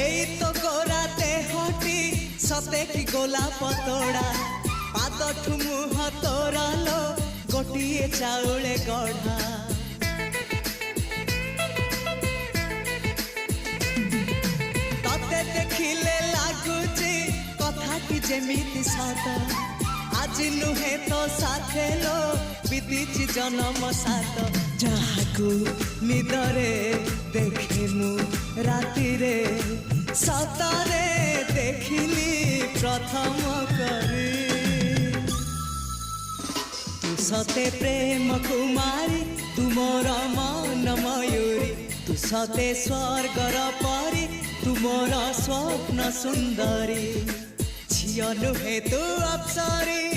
এই তো গোরাতে হটি সতে কি গোলাপ তোড়া পাদঠু মুহ তোরালো গোটিয়ে চাউলে গড়া ততে দেখিলে লাগুছি কথাটি যেমিতি সত আজি নুহে তো সাথে লো বিদিছি জনম সাত যাহাকু নিদরে দেখে মু রাতিরে সতরে দেখিলি প্রথম করে তু সতে প্রেম কুমারী তুমর মন ময়ূরী তু সতে স্বর্গর পরি তুমর স্বপ্ন সুন্দরী ঝিও নুহে তু অপ্সরী